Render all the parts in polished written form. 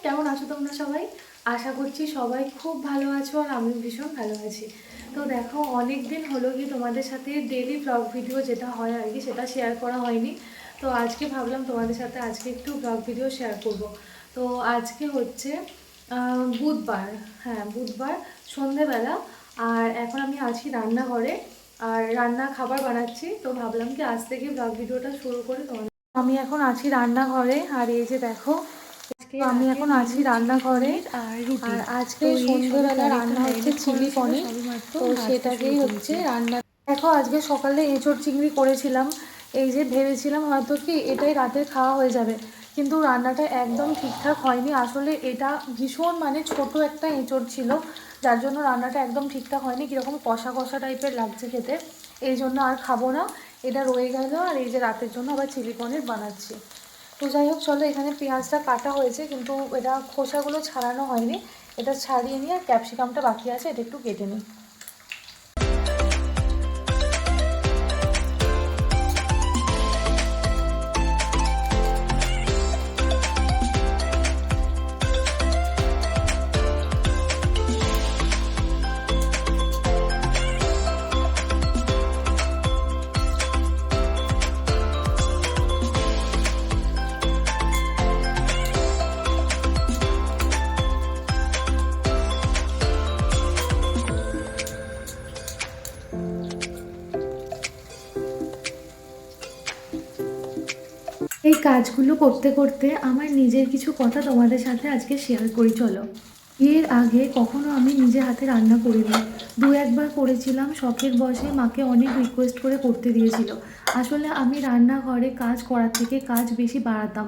কেমন আছো তোমরা সবাই? আশা করছি সবাই খুব ভালো আছো আর আমি ভীষণ ভালো আছি। তো দেখো, অনেক দিন হলো কি তোমাদের সাথে ডেইলি ব্লগ ভিডিও যেটা হয় আর কি সেটা শেয়ার করা হয়নি। তো আজকে ভাবলাম তোমাদের সাথে আজকে একটু ব্লগ ভিডিও শেয়ার করব। তো আজকে হচ্ছে বুধবার। হ্যাঁ, বুধবার সন্ধেবেলা। আর এখন আমি আছি রান্নাঘরে আর রান্না খাবার বানাচ্ছি। তো ভাবলাম কি আজ থেকে ব্লগ ভিডিওটা শুরু করে তোমাদের। আমি এখন আছি রান্নাঘরে আর এই যে দেখো, আমি এখন আছি রান্নাঘরে। আর আজকে সন্ধ্যেবেলা রান্না হচ্ছে চিলি পনির। তো সেটাকেই হচ্ছে রান্না। দেখো, আজকে সকালে এঁচোড় চিংড়ি করেছিলাম। এই যে ভেবেছিলাম হয়তো কি এটাই রাতের খাওয়া হয়ে যাবে, কিন্তু রান্নাটা একদম ঠিকঠাক হয়নি। আসলে এটা ভীষণ মানে ছোট একটা এঁচোড় ছিল, যার জন্য রান্নাটা একদম ঠিকঠাক হয়নি, কীরকম কষা কষা টাইপের লাগছে খেতে। এই জন্য আর খাবো না, এটা রয়ে গেল। আর এই যে রাতের জন্য আবার চিলি পনির বানাচ্ছি। তো যাই হোক, চলো, এখানে পেঁয়াজটা কাটা হয়েছে কিন্তু এটা খোসাগুলো ছাড়ানো হয়নি। এটা ছাড়িয়ে নিয়ে আর ক্যাপসিকামটা বাকি আছে, এটা একটু কেটে নিই। এই কাজগুলো করতে করতে আমার নিজের কিছু কথা তোমাদের সাথে আজকে শেয়ার করি, চলো। এর আগে কখনো আমি নিজে হাতে রান্না করিনি। দু একবার করেছিলাম শখের বশে, মাকে অনেক রিকোয়েস্ট করে করতে দিয়েছিল। আসলে আমি রান্নাঘরে কাজ করার থেকে কাজ বেশি বাড়াতাম,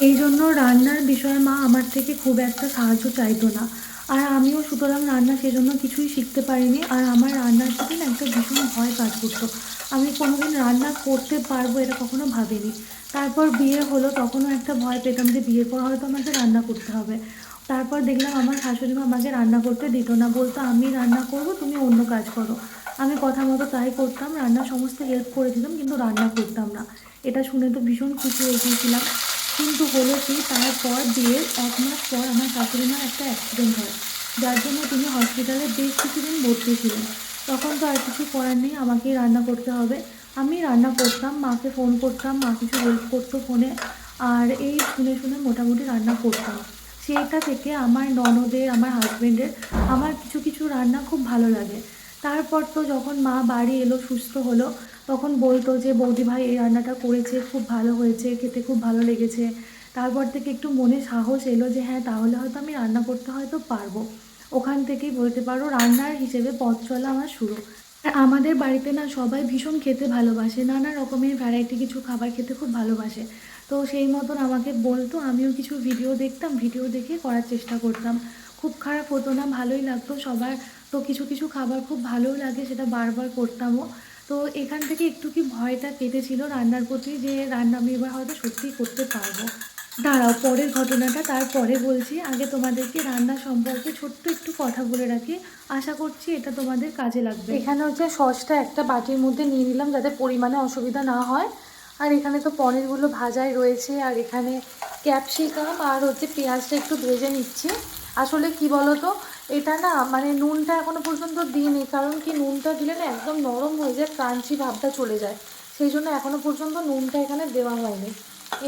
এই জন্য রান্নার বিষয়ে মা আমার থেকে খুব একটা সাহায্য চাইতো না। আর আমিও সুতরাং রান্না সেজন্য কিছুই শিখতে পারিনি। আর আমার রান্নার প্রতি না একটা ভীষণ ভয় কাজ করতো। আমি কোনোদিন রান্না করতে পারবো এটা কখনো ভাবিনি। তারপর বিয়ে হলো, তখনও একটা ভয় পেতাম যে বিয়ের পর হয়তো আমাকে রান্না করতে হবে। তারপর দেখলাম আমার শাশুড়ি মা আমাকে রান্না করতে দিত না, বলতো আমি রান্না করব, তুমি অন্য কাজ করো। আমি কথা মতো তাই করতাম, রান্না সমস্ত হেল্প করে দিতাম, কিন্তু রান্না করতাম না। এটা শুনে তো ভীষণ খুশি হয়ে গিয়েছিলাম। কিন্তু হলো কি, তারপর বিয়ের 1 মাস পর আমার শাশুড়ি মার একটা অ্যাক্সিডেন্ট হয়, যার জন্য তিনি হসপিটালে বেশ কিছুদিন ভর্তি ছিলেন। তখন তো আর কিছু করার নেই, আমাকেই রান্না করতে হবে। আমি রান্না করতাম, মাকে ফোন করতাম, মা কিছু হেল্প করতো ফোনে। আর এই শুনে শুনে মোটামুটি রান্না করতাম। সেইটা থেকে আমার ননদের, আমার হাজব্যান্ডের, আমার কিছু কিছু রান্না খুব ভালো লাগে। তারপর তো যখন মা বাড়ি এলো, সুস্থ হলো, তখন বলতো যে বৌদি ভাই এই রান্নাটা করেছে, খুব ভালো হয়েছে, খেতে খুব ভালো লেগেছে। তারপর থেকে একটু মনে সাহস এলো যে হ্যাঁ, তাহলে হয়তো আমি রান্না করতে হয়তো পারবো। ওখান থেকেই বলতে পারো রান্নার হিসেবে পথ চলা আমার শুরু। আর আমাদের বাড়িতে না সবাই ভীষণ খেতে ভালোবাসে, নানা রকমের ভ্যারাইটি কিছু খাবার খেতে খুব ভালোবাসে। তো সেই মতন আমাকে বলতো, আমিও কিছু ভিডিও দেখতাম, ভিডিও দেখে করার চেষ্টা করতাম। খুব খারাপ হতো না, ভালোই লাগতো সবার। তো কিছু কিছু খাবার খুব ভালোও লাগে, সেটা বারবার করতামও। তো এখান থেকে একটু কি ভয়টা কেটেছিল রান্নার প্রতি, যে রান্না আমি এবার হয়তো সত্যিই করতে পারবো। দাঁড়াও, পরের ঘটনাটা তারপরে বলছি, আগে তোমাদেরকে রান্না সম্পর্কে ছোট্ট একটু কথা বলে রাখি। আশা করছি এটা তোমাদের কাজে লাগবে। এখানে হচ্ছে সসটা একটা বাটির মধ্যে নিয়ে নিলাম, যাতে পরিমাণে অসুবিধা না হয়। আর এখানে তো পনিরগুলো ভাজাই রয়েছে, আর এখানে ক্যাপসিকাম আর হচ্ছে পেঁয়াজটা একটু ভেজে নিচ্ছি। আসলে কি বলো তো, এটা না মানে নুনটা এখনো পর্যন্ত দিইনি, কারণ কি নুনটা দিলে না একদম নরম হয়ে যায়, ক্রাঞ্চি ভাবটা চলে যায়। সেই জন্য এখনো পর্যন্ত নুনটা এখানে দেওয়া হয়নি,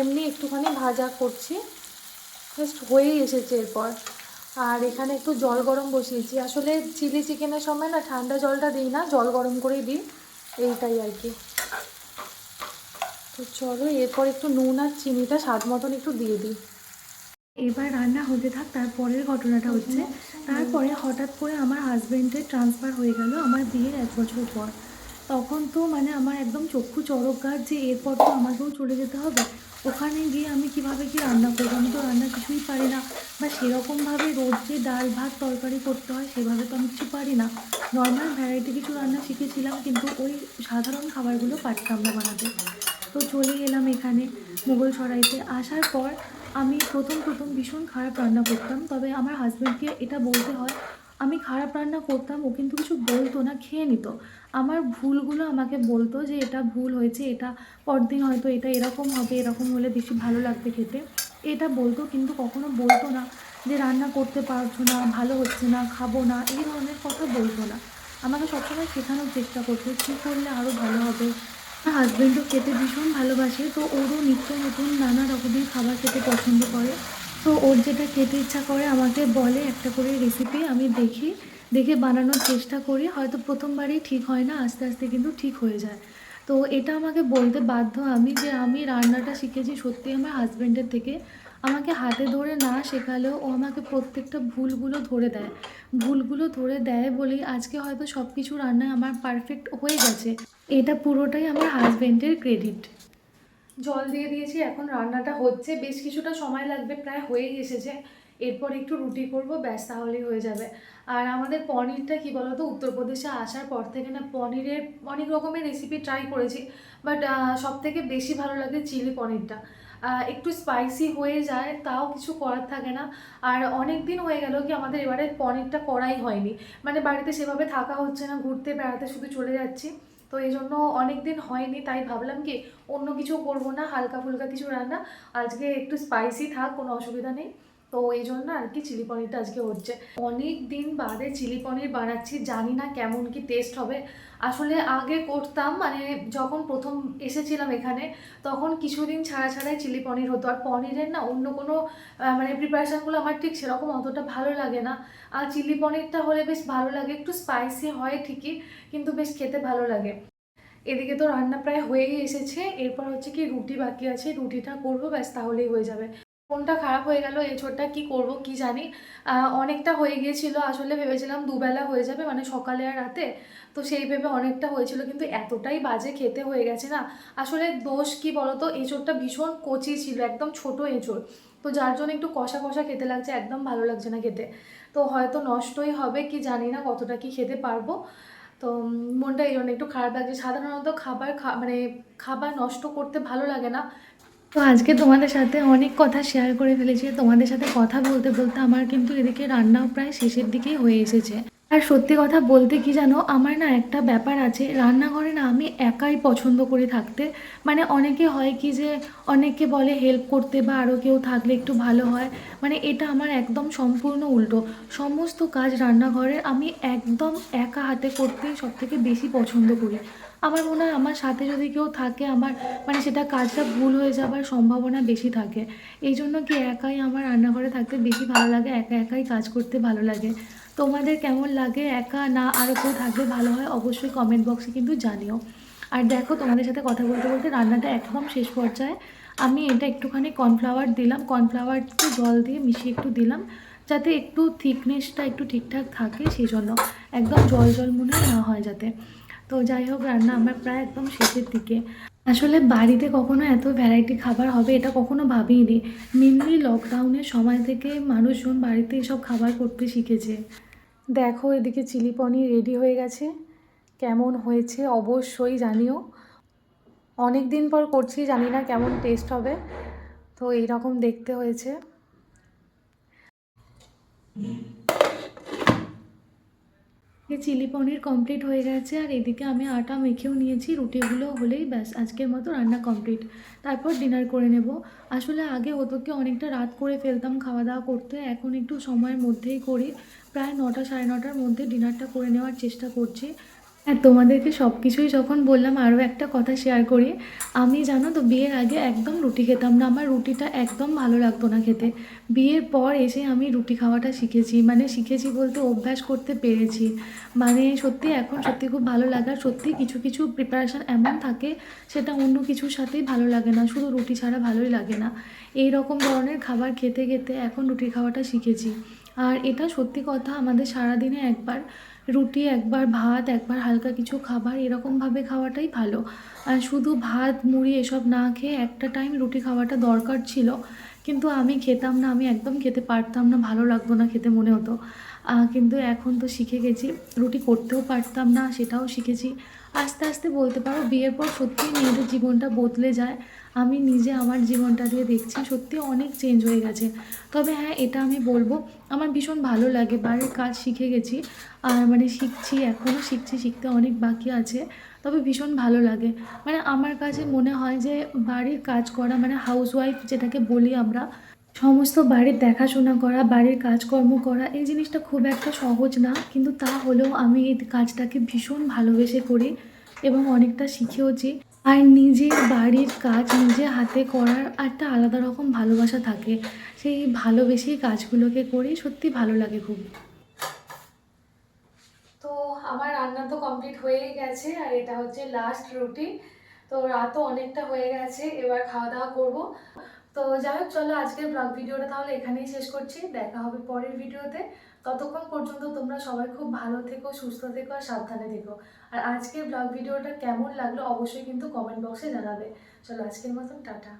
এমনি একটুখানি ভাজা করছি। জাস্ট হয়েই এসেছে এরপর। আর এখানে একটু জল গরম বসিয়েছি। আসলে চিলি চিকেনের সময় না ঠান্ডা জলটা দিই না, জল গরম করেই দিই, এইটাই আর কি। তো চলো, এরপর একটু নুন আর চিনিটা স্বাদ মতন একটু দিয়ে দিই। এবার রান্না হতে থাক, তারপরের ঘটনাটা হচ্ছে, তারপরে হঠাৎ করে আমার হাজব্যান্ডের ট্রান্সফার হয়ে গেল আমার বিয়ের 1 বছর পর। তখন তো মানে আমার একদম চক্ষু চড়কগাছ, যে এরপর তো আমাকেও চলে যেতে হবে। ওখানে গিয়ে আমি কিভাবে কি রান্না করবো, আমি তো রান্না কিছুই পারি না। বা সেরকমভাবে রোজ যে ডাল ভাত তরকারি করতে হয় সেভাবে তো আমি কিছু পারি না। নর্মাল ভ্যারাইটি কিছু রান্না শিখেছিলাম, কিন্তু ওই সাধারণ খাবারগুলো পারতাম না বানাতে। তো চলে এলাম এখানে মুঘলসরাইতে। আসার পর আমি প্রথম প্রথম ভীষণ খারাপ রান্না করতাম, তবে আমার হাজব্যান্ডকে এটা বলতে হয়, আমি খারাপ রান্না করতাম, ও কিন্তু কিছু বলতো না, খেয়ে নিত। আমার ভুলগুলো আমাকে বলতো যে এটা ভুল হয়েছে, এটা পরদিন হয়তো এটা এরকম হবে, এরকম হলে বেশি ভালো লাগবে খেতে। এটা বলতো, কিন্তু কখনো বলতো না যে রান্না করতে পারছো না, ভালো হচ্ছে না, খাবো না, এই ধরনের কথা বলতো না। আমাকে সবসময় শেখানোর চেষ্টা করতো কী করলে আরও ভালো হবে। আমার হাজব্যান্ডও খেতে ভীষণ ভালোবাসে, তো ওরও নিত্য নতুন নানা রকমের খাবার খেতে পছন্দ করে। তো ওর যেটা খেতে ইচ্ছা করে আমাকে বলে, একটা করে রেসিপি আমি দেখি, দেখে বানানোর চেষ্টা করি। হয়তো প্রথমবারই ঠিক হয় না, আস্তে আস্তে কিন্তু ঠিক হয়ে যায়। তো এটা আমাকে বলতে বাধ্য আমি, যে আমি রান্নাটা শিখেছি সত্যি আমার হাজব্যান্ডের থেকে। আমাকে হাতে ধরে না শেখালেও ও আমাকে প্রত্যেকটা ভুলগুলো ধরে দেয়। ভুলগুলো ধরে দেয় বলেই আজকে হয়তো সব কিছু রান্নায় আমার পারফেক্ট হয়ে গেছে। এটা পুরোটাই আমার হাজব্যান্ডের ক্রেডিট। জল দিয়ে দিয়েছি, এখন রান্নাটা হচ্ছে, বেশ কিছুটা সময় লাগবে, প্রায় হয়েই এসেছে। এরপর একটু রুটি করব, ব্যাস তাহলেই হয়ে যাবে। আর আমাদের পনিরটা কী বলো তো, উত্তরপ্রদেশে আসার পর থেকে না পনিরের অনেক রকমের রেসিপি ট্রাই করেছি, বাট সবথেকে বেশি ভালো লাগে চিলি পনিরটা। একটু স্পাইসি হয়ে যায়, তাও কিছু করার থাকে না। আর অনেক দিন হয়ে গেল কি আমাদের এবারে পনিরটা করাই হয়নি, মানে বাড়িতে সেভাবে থাকা হচ্ছে না, ঘুরতে বেড়াতে শুধু চলে যাচ্ছি। তো এই জন্য অনেক দিন হয়নি, তাই ভাবলাম কি অন্য কিছু করবো না, হালকা ফুলকা কিছু রান্না। আজকে একটু স্পাইসি থাক, কোনো অসুবিধা নেই। তো এই জন্য আর কি চিলি পনিরটা আজকে হচ্ছে। অনেক দিন বাদে চিলি পনির বানাচ্ছি, জানি না কেমন কি টেস্ট হবে। আসলে আগে করতাম, মানে যখন প্রথম এসেছিলাম এখানে, তখন কিছুদিন ছাড়া ছাড়াই চিলি পনির হতো। আর পনিরের না অন্য কোনো মানে প্রিপারেশানগুলো আমার ঠিক সেরকম অতটা ভালো লাগে না। আর চিলি পনিরটা হলে বেশ ভালো লাগে, একটু স্পাইসি হয় ঠিকই, কিন্তু বেশ খেতে ভালো লাগে। এদিকে তো রান্না প্রায় হয়েই এসেছে, এরপর হচ্ছে কি রুটি বাকি আছে, রুটিটা করবো, ব্যাস তাহলেই হয়ে যাবে। ফোনটা খারাপ হয়ে গেল, এঁচোড়টা কি করব কি জানি। অনেকটা হয়ে গিয়েছিল, আসলে ভেবেছিলাম দুবেলা হয়ে যাবে, মানে সকালে আর রাতে। তো সেই ভেবে অনেকটা হয়েছিল, কিন্তু এতটাই বাজে খেতে হয়ে গেছে না। আসলে দোষ কি বলতো, এঁচোড়টা ভীষণ কচি ছিল, একদম ছোট এঁচোড়। তো যার জন্য একটু কষা কষা খেতে লাগছে, একদম ভালো লাগছে না খেতে। তো হয়তো নষ্টই হবে, কি জানি না কতটা কি খেতে পারবো। তো মনটা এই জন্য একটু খারাপ লাগছে। সাধারণত মানে খাবার নষ্ট করতে ভালো লাগে না। তো আজকে তোমাদের সাথে অনেক কথা শেয়ার করে ফেলেছি। তোমাদের সাথে কথা বলতে বলতে আমার কিন্তু এদিকে রান্নাও প্রায় শেষের দিকেই হয়ে এসেছে। আর সত্যি কথা বলতে কি জানো, আমার না একটা ব্যাপার আছে, রান্নাঘরে না আমি একাই পছন্দ করি থাকতে। মানে অনেকে হয় কি যে অনেকে বলে হেল্প করতে বা আরও কেউ থাকলে একটু ভালো হয়, মানে এটা আমার একদম সম্পূর্ণ উল্টো। সমস্ত কাজ রান্নাঘরের আমি একদম একা হাতে করতেই সবথেকে বেশি পছন্দ করি। আমার মনে হয় আমার সাথে যদি কেউ থাকে, আমার মানে সেটা কাজটা ভুল হয়ে যাবার সম্ভাবনা বেশি থাকে। এই জন্য কি একাই আমার রান্নাঘরে থাকতে বেশি ভালো লাগে, একা একাই কাজ করতে ভালো লাগে। তোমাদের কেমন লাগে, একা না আরও কেউ থাকলে ভালো হয়, অবশ্যই কমেন্ট বক্সে কিন্তু জানিও। আর দেখো তোমাদের সাথে কথা বলতে বলতে রান্নাটা একদম শেষ পর্যায়ে। আমি এটা একটুখানি কর্নফ্লাওয়ার দিলাম, কর্নফ্লাওয়ারকে জল দিয়ে মিশিয়ে একটু দিলাম, যাতে একটু থিকনেসটা একটু ঠিকঠাক থাকে, সেই জন্য একদম জল জল মনে না হয় যাতে। তো যাই হোক, রান্না আমার প্রায় একদম শেষের দিকে। আসলে বাড়িতে কখনো এত ভ্যারাইটি খাবার হবে এটা কখনো ভাবিনি। মেনলি লকডাউনের সময় থেকে মানুষজন বাড়িতে এসব খাবার করতে শিখেছে। দেখো এদিকে চিলি পনির রেডি হয়ে গেছে, কেমন হয়েছে অবশ্যই জানিও। অনেক দিন পর করছি, জানি না কেমন টেস্ট হবে। তো এইরকম দেখতে হয়েছে। চিলি পনির কমপ্লিট হয়ে গেছে, আর এদিকে আমি আটা মেখেও নিয়েছি, রুটিগুলো হলেই ব্যাস আজকের মতো রান্না কমপ্লিট। তারপর ডিনার করে নেব। আসলে আগে হতো কি অনেকটা রাত করে ফেলতাম খাওয়া দাওয়া করতে, এখন একটু সময়ের মধ্যেই করি। প্রায় 9টা সাড়ে 9টার মধ্যে ডিনারটা করে নেওয়ার চেষ্টা করছি। হ্যাঁ, তোমাদেরকে সব কিছুই যখন বললাম, আরও একটা কথা শেয়ার করি। আমি জানো তো বিয়ের আগে একদম রুটি খেতাম না, আমার রুটিটা একদম ভালো লাগতো না খেতে। বিয়ের পর এসে আমি রুটি খাওয়াটা শিখেছি, মানে শিখেছি বলতে অভ্যাস করতে পেরেছি। মানে সত্যি এখন সত্যি খুব ভালো লাগে। আর সত্যি কিছু কিছু প্রিপারেশান এমন থাকে, সেটা অন্য কিছুর সাথেই ভালো লাগে না, শুধু রুটি ছাড়া ভালোই লাগে না। এই রকম ধরনের খাবার খেতে খেতে এখন রুটি খাওয়াটা শিখেছি। আর এটা সত্যি কথা, আমাদের সারাদিনে একবার রুটি, একবার ভাত, একবার হালকা কিছু খাবার এরকমভাবে খাওয়াটাই ভালো। আর শুধু ভাত মুড়ি এসব না খেয়ে একটা টাইম রুটি খাওয়াটা দরকার ছিল, কিন্তু আমি খেতাম না, আমি একদম খেতে পারতাম না, ভালো লাগতো না খেতে মনে হতো। কিন্তু এখন তো শিখে গেছি, রুটি করতেও পারতাম না সেটাও শিখেছি। আস্তে আস্তে বলতে পারো বিয়ের পর সত্যিই মেয়েদের জীবনটা বদলে যায়। আমি নিজে আমার জীবনটা দিয়ে দেখছি সত্যি অনেক চেঞ্জ হয়ে গেছে। তবে হ্যাঁ, এটা আমি বলব, আমার ভীষণ ভালো লাগে, বাড়ির কাজ শিখে গেছি। আর মানে শিখছি, এখনও শিখছি, শিখতে অনেক বাকি আছে। তবে ভীষণ ভালো লাগে। মানে আমার কাছে মনে হয় যে বাড়ির কাজ করা মানে হাউসওয়াইফ যেটাকে বলি আমরা, সমস্ত বাড়ির দেখাশোনা করা, বাড়ির কাজকর্ম করা, এই জিনিসটা খুব একটা সহজ না। কিন্তু তা হলেও আমি এই কাজটাকে ভীষণ ভালোবেসে করি এবং অনেকটা শিখেওছি। আর নিজের বাড়ির কাজ নিজে হাতে করার একটা আলাদা রকম ভালোবাসা থাকে। সেই ভালোবেসেই কাজগুলোকে করি, সত্যি ভালো লাগে খুব। তো আমার রান্না তো কমপ্লিট হয়েই গেছে, আর এটা হচ্ছে লাস্ট রুটি। তো রাতও অনেকটা হয়ে গেছে, এবার খাওয়া দাওয়া করবো। তো যাই হোক, চলো আজকের ব্লগ ভিডিওটা তাহলে এখানেই শেষ করছি। দেখা হবে পরের ভিডিওতে। ততক্ষণ পর্যন্ত তোমরা সবাই খুব ভালো থেকো, সুস্থ থেকো আর সাবধানে থেকো। আর আজকের ব্লগ ভিডিওটা কেমন লাগলো অবশ্যই কিন্তু কমেন্ট বক্সে জানাবে। চলো আজকের মতন টাটা।